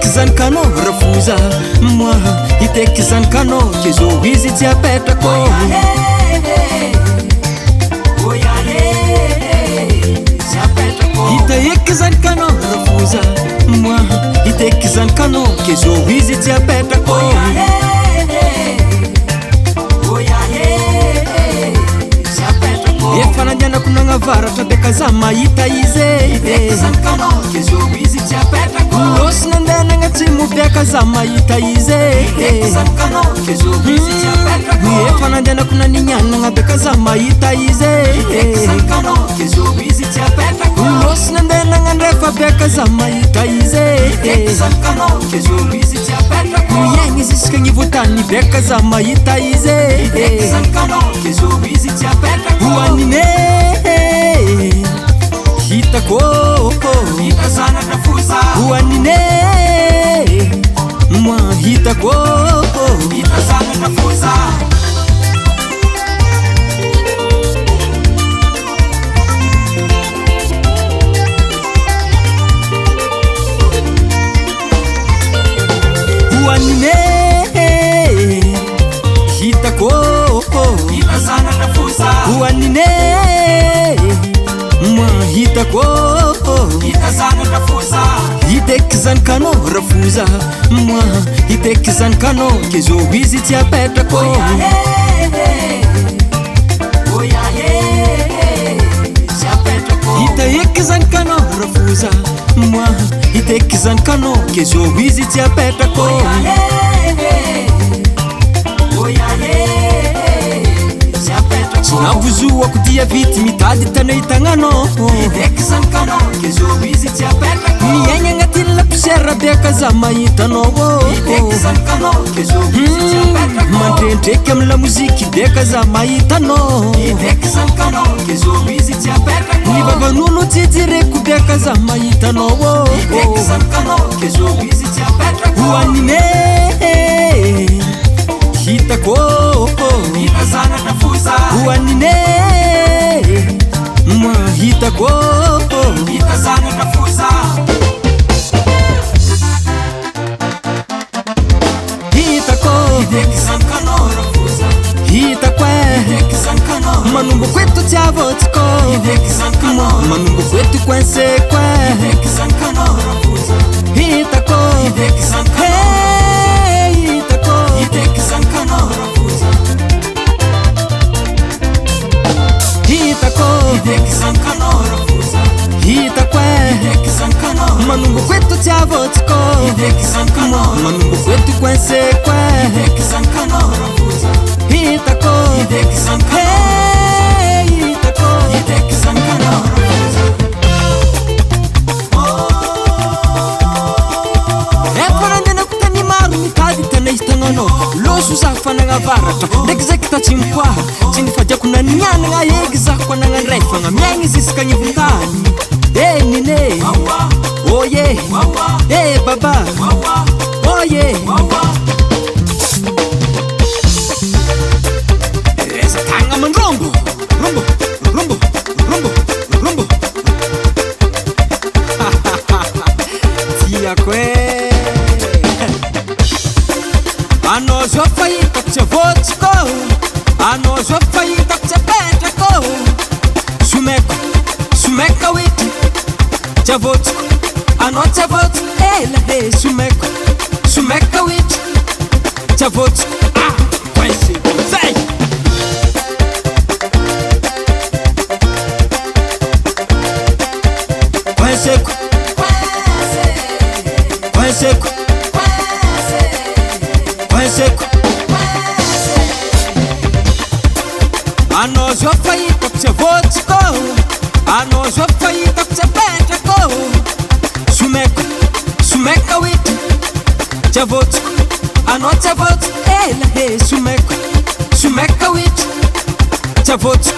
Iteky zany kanô rafoza moi iteky zany kanô ke zo izy tsy apetrako itaeky zany kanô rafoza moi iteky zany kanô ke zo izy tsy apetrako efa nandianako nagnavaratra beka za mahita izy losy nandeha nagnatsimo beka za mahita izy efa nandianako nanignanagna beka za mahita izy losy nandeha nagnandrefa beka za mahita izy miaigny ziska gn'ivotany beka za mahita izy hoanine hitako hoanine moi hitako hoanine hitako hoanine moi hitako iteky zany kanô rafoza moi iteky zany kanô ke zo izy tsy apetrako itaeky zany kanô rafoza moi iteky zany kanô ke zo izy tsy apetrako navozoako dia vity mitady tana itagnanô miaigny agnatin'ny laposiera beka za mahitanao mandrendreky amy lamoziky beka za mahitanao ny vavan'olo tsijireko beka za mahitanao hoanine hitako hoanine moi hitako hitako manombo kwetu tiavotsiko manombo kwetu kwensekwe hitako hitako manombo kwetu tiavotsiko manombo kwetu kwensekwe hitako efa nandianako tany maro mitady tana itagnanao loso za fa nagnavaratra ndraiky zaiky tatsimpoa tsy nifadiako nanianagna eky za ko nagnandrefagna miaigny ziska gn'ivotany nine oye baba oye eza tagna mandrombo rombo rombo rombo rombo tiako anao zao fahitako tsy avotsiko anao zao fahitako tsy apetrako someka wety tsy avotsiko anao tsy avotsiko elahe someka wety tsy avotsiko quenseko zay quenseko anao zao fahitako tsy avotsiko anao zao fahitako tsy apetrako someka wety tsy avotsiko anao tsy avotsiko elahe someka wety tsy avotsiko